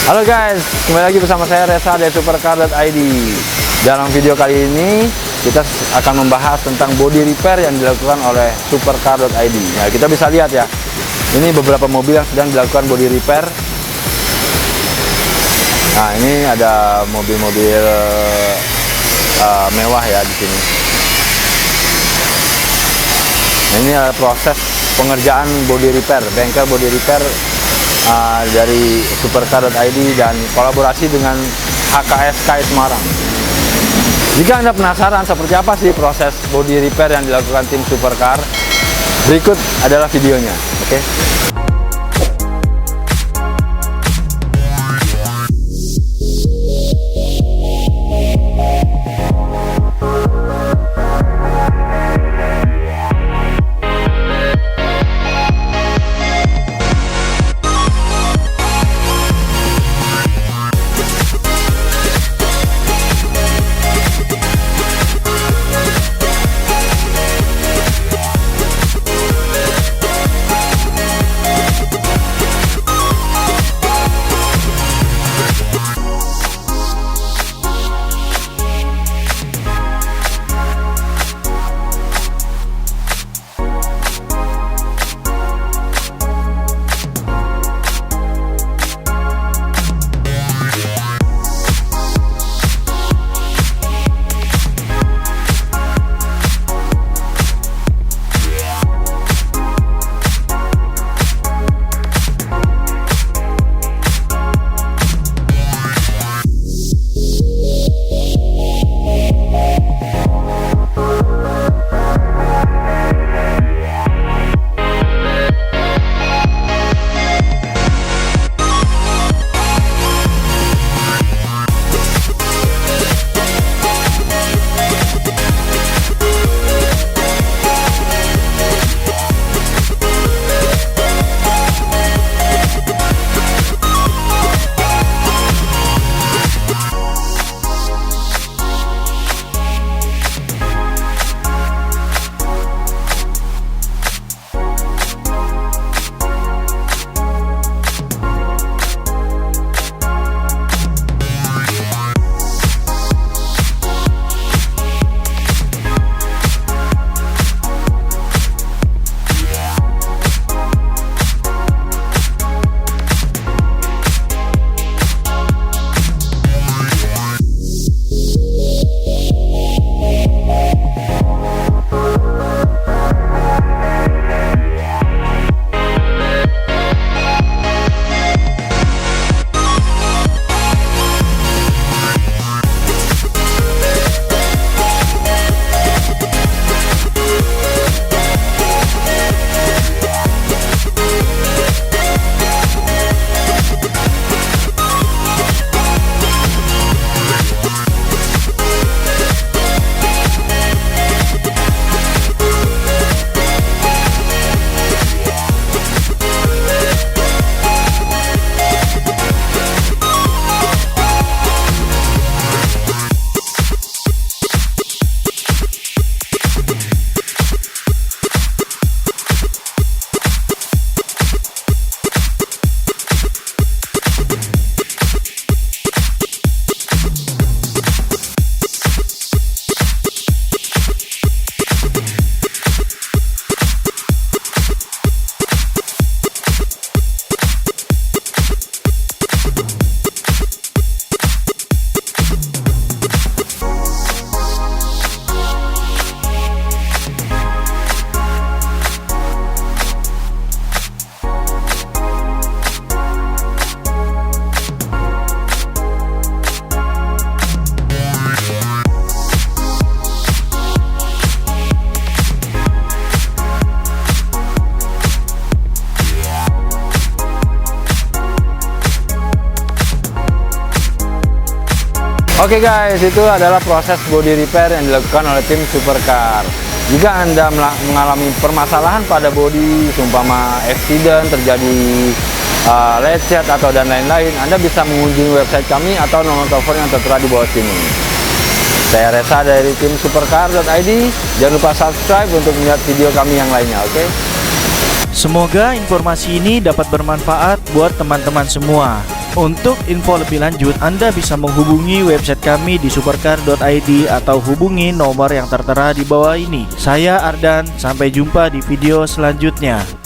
Halo guys, kembali lagi bersama saya Reza dari Supercar.id. Dalam video kali ini kita akan membahas tentang body repair yang dilakukan oleh Supercar.id. Nah, kita bisa lihat ya, ini beberapa mobil yang sedang dilakukan body repair. Nah, ini ada mobil-mobil mewah ya di sini. Nah, ini adalah proses pengerjaan body repair, bengkel body repair dari Supercar.id dan kolaborasi dengan HKSK Semarang. Jika Anda penasaran seperti apa sih proses body repair yang dilakukan tim Supercar, berikut adalah videonya. Oke. Oke guys, itu adalah proses body repair yang dilakukan oleh tim Supercar. Jika Anda mengalami permasalahan pada body, seumpama accident, terjadi lecet atau dan lain-lain, Anda bisa mengunjungi website kami atau nomor telepon yang tertera di bawah sini. Saya Reza dari tim Supercar.id. Jangan lupa subscribe untuk melihat video kami yang lainnya, oke? Semoga informasi ini dapat bermanfaat buat teman-teman semua. Untuk info lebih lanjut, Anda bisa menghubungi website kami di Supercar.id atau hubungi nomor yang tertera di bawah ini. Saya Ardan, sampai jumpa di video selanjutnya.